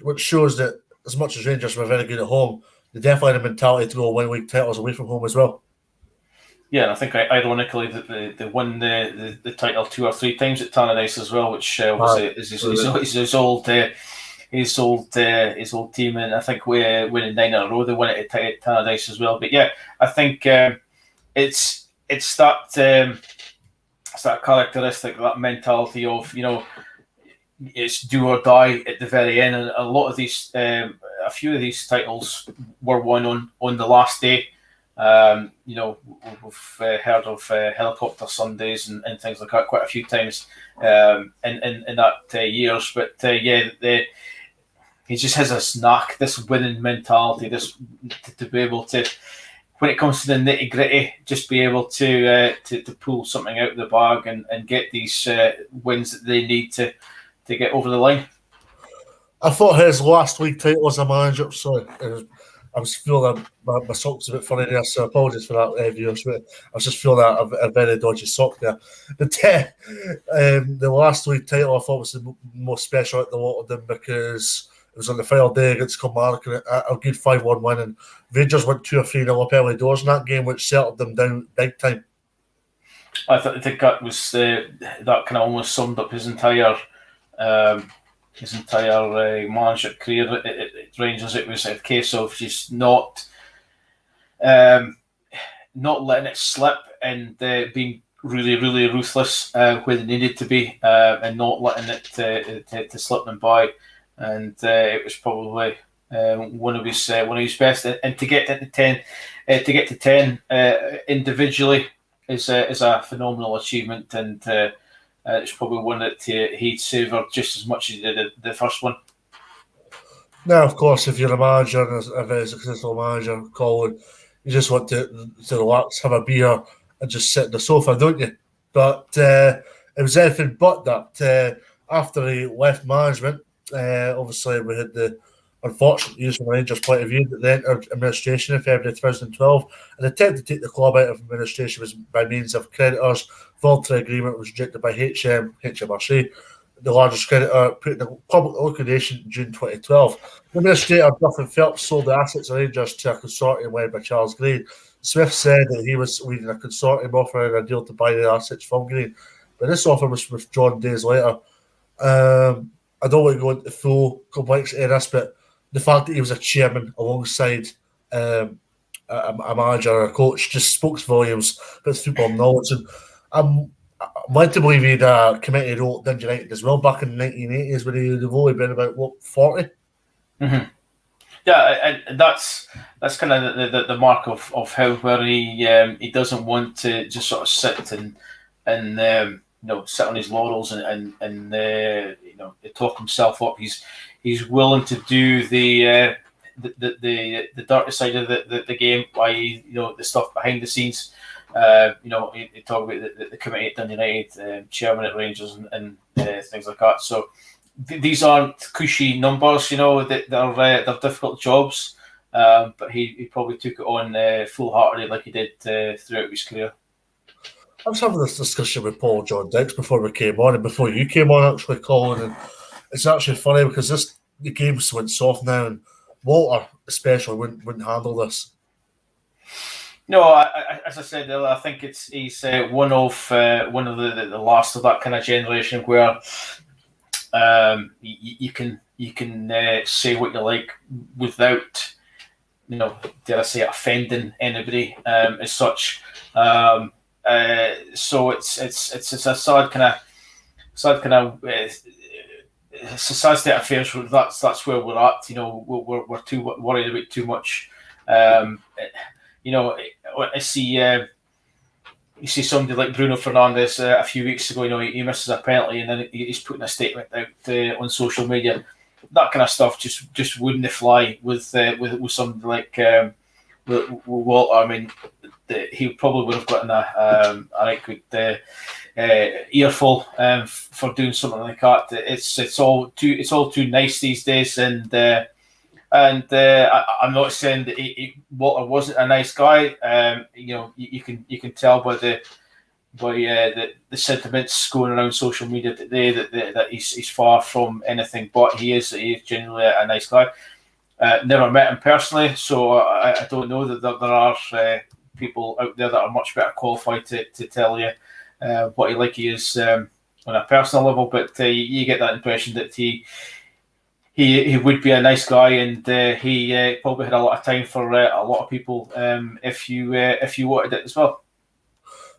Speaker 1: which shows that as much as Rangers were very good at home, they definitely had a mentality to go win league titles away from home as well. Yeah,
Speaker 2: and I think ironically that they won the title 2 or 3 times at Tannadice as well, which is his old team, and I think we're winning 9 in a row. They won it at Tannadice as well. But yeah, I think it's that characteristic, that mentality of it's do or die at the very end, and a lot of these, a few of these titles were won on the last day. We've heard of helicopter Sundays and things like that quite a few times in that years. But he just has this knack, this winning mentality, this to be able to, when it comes to the nitty gritty, just be able to pull something out of the bag and get these wins that they need to get over the line.
Speaker 1: I thought his last league title as a manager. Sorry, I was feeling my sock's a bit funny there, so apologies for that, viewers. But I was just feeling a very dodgy sock there. But the last league title I thought was the most special out of the lot of them because it was on the final day against Kilmarnock, and a good 5-1 win. And Rangers went 2 or 3-0 up early doors in that game, which settled them down big time.
Speaker 2: I think that was that kind of almost summed up his entire manager career at Rangers. It was a case of just not letting it slip and being really, really ruthless when it needed to be, and not letting it to slip them by. And it was probably one of his best. And to get to 10 individually is a phenomenal achievement, and it's probably one that he'd savoured just as much as he did the first one.
Speaker 1: Now, of course, if you're a manager and a very successful manager, Colin, you just want to relax, have a beer, and just sit on the sofa, don't you? But it was anything but that. After he left management, obviously we had the unfortunately, used from a Rangers' point of view, that they entered administration in February 2012, and the attempt to take the club out of administration was by means of creditors. Voluntary agreement was rejected by HMRC, the largest creditor, putting the public liquidation in June 2012. The administrator, Duffin Phelps, sold the assets of Rangers to a consortium led by Charles Green. Smith said that he was leading a consortium offering a deal to buy the assets from Green, but this offer was withdrawn days later. I don't want to go into the full complexity of this, but the fact that he was a chairman alongside a manager or a coach just spoke volumes about football knowledge. And I'm led to believe he had a committee role at Dundee United as well back in the 1980s when he'd have only been about, 40?
Speaker 2: Mm-hmm. Yeah, and that's kind of the mark of how where he doesn't want to just sort of sit and sit on his laurels and talk himself up. He's willing to do the dirty side of the game, i.e., the stuff behind the scenes. You talk about the committee at Dundee United, chairman at Rangers, and things like that. So these aren't cushy numbers, that they're difficult jobs. But he probably took it on full-heartedly, like he did throughout his career.
Speaker 1: I was having this discussion with Paul John Dix before we came on, and before you came on, actually, Colin. And it's actually funny because the game's went soft now, and Walter especially wouldn't handle this.
Speaker 2: No, as I said earlier, I think he's one of the last of that kind of generation where you can say what you like without, dare I say, offending anybody as such. So it's a sad kind of it's a sad state of affairs. That's where we're at. We're too worried about too much. I see you see somebody like Bruno Fernandes a few weeks ago. He misses a penalty and then he's putting a statement out on social media. That kind of stuff just wouldn't fly with somebody like Walter. I mean, he probably would have gotten a right good earful for doing something like that. It's all too nice these days, and I'm not saying that Walter wasn't a nice guy. You can tell by the sentiments going around social media today that he's far from anything but he is genuinely a nice guy. Never met him personally, so I don't know that there are people out there that are much better qualified to tell you what he is on a personal level. But you get that impression that he would be a nice guy, and he probably had a lot of time for a lot of people if you wanted it as well.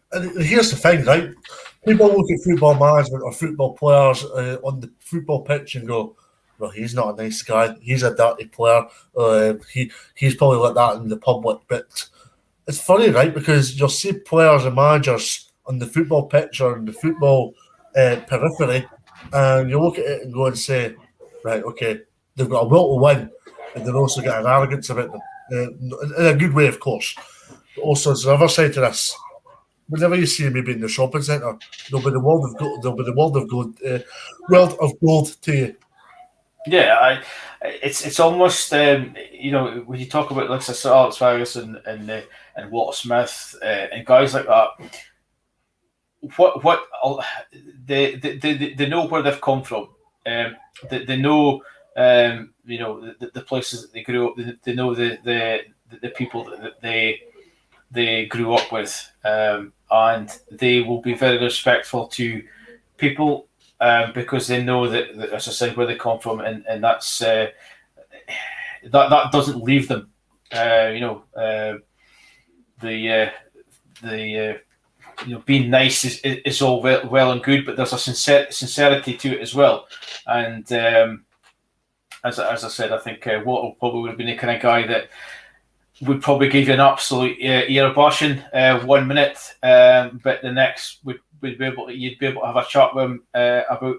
Speaker 1: And here's the thing, right? People look at football management or football players on the football pitch and go, "Well, he's not a nice guy. He's a dirty player. He's probably like that in the public." But it's funny, right? Because you'll see players and managers on the football pitch or in the football periphery, and you look at it and go and say, right, okay, they've got a will to win, and they've also got an arrogance about them, in a good way, of course. But also, there's the other side to this. Whenever you see maybe in the shopping centre, there'll be the world of gold. There'll be the world of gold to you.
Speaker 2: Yeah, it's almost when you talk about like Sir Alex Ferguson and Walter Smith and guys like that. What they know where they've come from. They know the places that they grew up. They know the people that they grew up with, and they will be very respectful to people because they know that, as I said, where they come from, and that's that doesn't leave them. Being nice is all well and good, but there's a sincerity to it as well. And as I said, I think Walter probably would have been the kind of guy that would probably give you an absolute ear bashing 1 minute, but the next you'd be able to have a chat with him about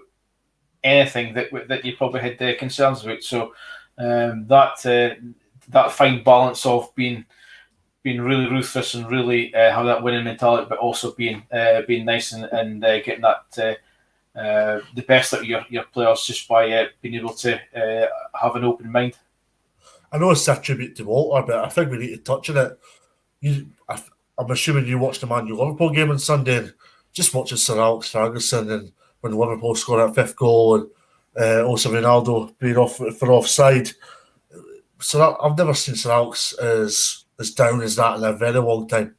Speaker 2: anything that you probably had concerns about. So that fine balance of being really ruthless and really have that winning mentality, but also being nice and getting that the best out of your players just by being able to have an open mind.
Speaker 1: I know it's a tribute to Walter, but I think we need to touch on it. I'm assuming you watched the Man U Liverpool game on Sunday and just watching Sir Alex Ferguson and when Liverpool scored that 5th goal and also Ronaldo being off for offside. So I've never seen Sir Alex as down as that in a very long time.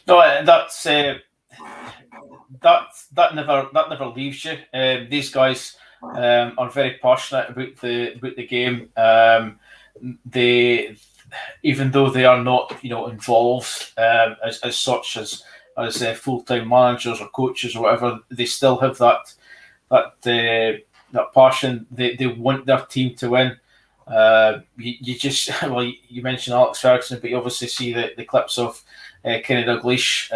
Speaker 2: No, that's that never leaves you. These guys are very passionate about the game. They, even though they are not involved as such as full-time managers or coaches or whatever, they still have that passion. They want their team to win. You just you mentioned Alex Ferguson, but you obviously see the clips of Kenny Dalglish.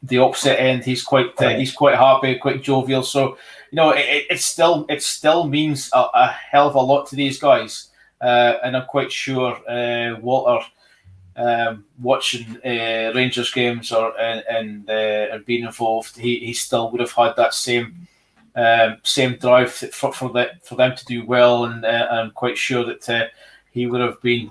Speaker 2: The opposite end, he's quite happy, quite jovial. So it still means a hell of a lot to these guys, and I'm quite sure Walter, watching Rangers games and being involved, he still would have had that same drive for them to do well, and I'm quite sure that he would have been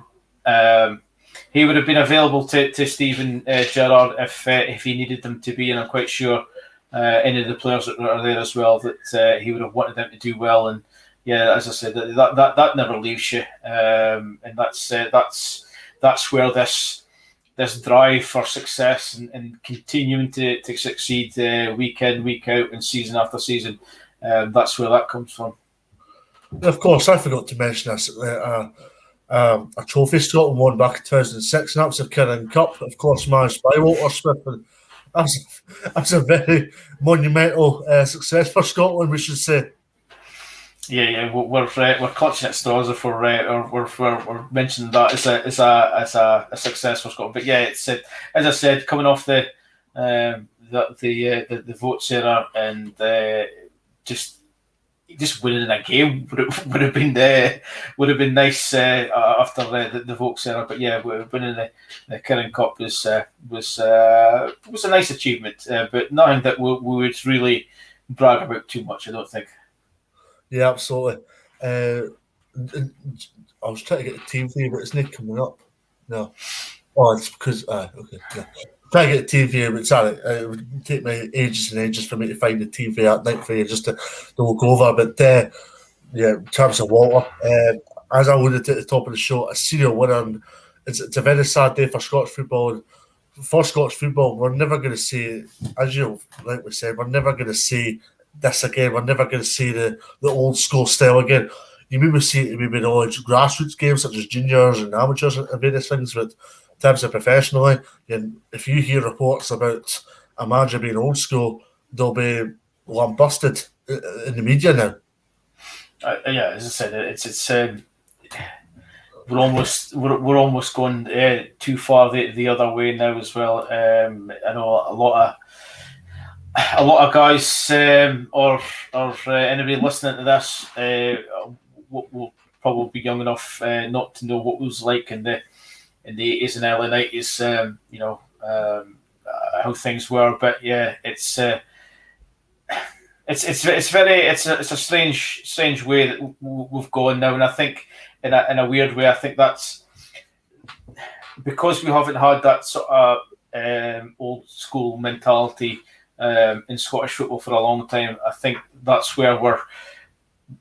Speaker 2: available to Steven Gerrard if he needed them to be, and I'm quite sure any of the players that are there as well that he would have wanted them to do well. And yeah, as I said, that never leaves you, and that's where this drive for success and continuing to succeed week in, week out, and season after season, that's where that comes from.
Speaker 1: Of course, I forgot to mention this. A trophy Scotland won back in 2006, and that was the Kirin Cup, of course, managed by Walter Smith. And that's a very monumental success for Scotland, we should say.
Speaker 2: Yeah, we're clutching at straws if we're mentioning that as a success for Scotland. But yeah, it's as I said, coming off the votes era and just winning a game would have been nice after the Vokes era. But yeah, winning the Kirin Cup was a nice achievement, but nothing that we would really brag about too much, I don't think.
Speaker 1: Yeah, absolutely. I was trying to get the team for you, but it's not coming up. No. Oh, it's because okay. Yeah. Try to get the TV, but sorry, it would take me ages and ages for me to find the TV at night for you just to look over. But yeah, in terms of Walter, as I alluded to at the top of the show, a serial winner. And it's a very sad day for Scottish football. And for Scottish football, we're never going to see, as you like we said, we're never going to see this again. We're never going to see the old school style again. You maybe see it maybe in all grassroots games such as juniors and amateurs and various things, but in terms of professionally, and if you hear reports about a manager being old school, they'll be lambasted in the media now.
Speaker 2: Yeah, as I said, it's we're almost going too far the other way now as well. I know a lot of guys or anybody listening to this will probably be young enough not to know what it was like in the 80s and early 90s, how things were. But yeah, it's a strange way that we've gone now, and I think in a weird way, I think that's because we haven't had that sort of old school mentality in Scottish football for a long time. I think that's where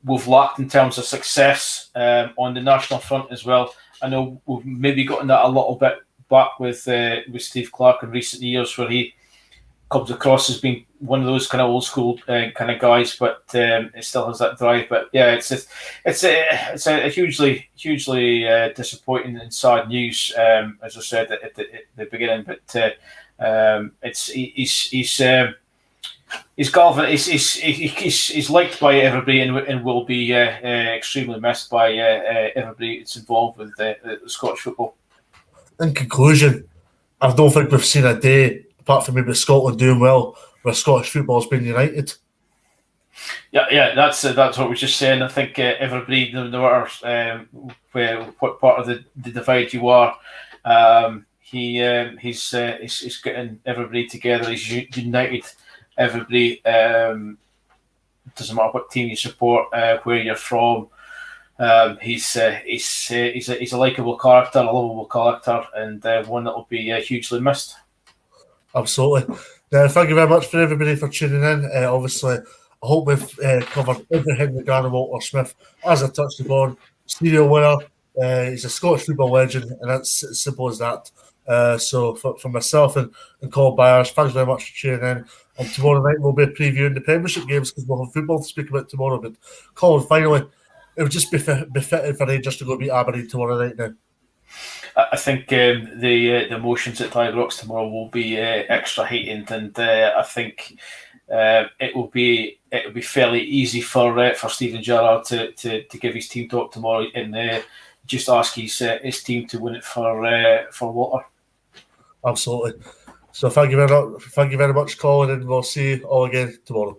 Speaker 2: we've lacked in terms of success on the national front as well. I know we've maybe gotten that a little bit back with Steve Clarke in recent years, where he comes across as being one of those kind of old school kind of guys, but it still has that drive. But yeah, it's a hugely disappointing and sad news, as I said at the beginning. But he's liked by everybody and will be extremely missed by everybody that's involved with the Scottish football.
Speaker 1: In conclusion, I don't think we've seen a day, apart from maybe Scotland doing well, where Scottish football's been united.
Speaker 2: Yeah, that's what we were just saying. I think everybody, no matter what part of the divide you are, he's getting everybody together. He's united everybody. Doesn't matter what team you support, where you're from, He's a likable character, a lovable character, and one that will be hugely missed.
Speaker 1: Absolutely. Now, thank you very much for everybody for tuning in. Obviously, I hope we've covered everything regarding Walter Smith. As I touched upon, serial winner. He's a Scottish football legend, and that's as simple as that. So for myself and Colin Byers, thanks very much for tuning in. And tomorrow night we'll be previewing the Premiership games because we'll have football to speak about tomorrow. But Colin, finally, it would just be fitting for Rangers to go beat Aberdeen tomorrow night now.
Speaker 2: I think the emotions at Ibrox tomorrow will be extra heightened, and I think it will be fairly easy for Steven Gerrard to give his team talk tomorrow and just ask his team to win it for Walter.
Speaker 1: Absolutely. So thank you very much, Colin, and we'll see you all again tomorrow.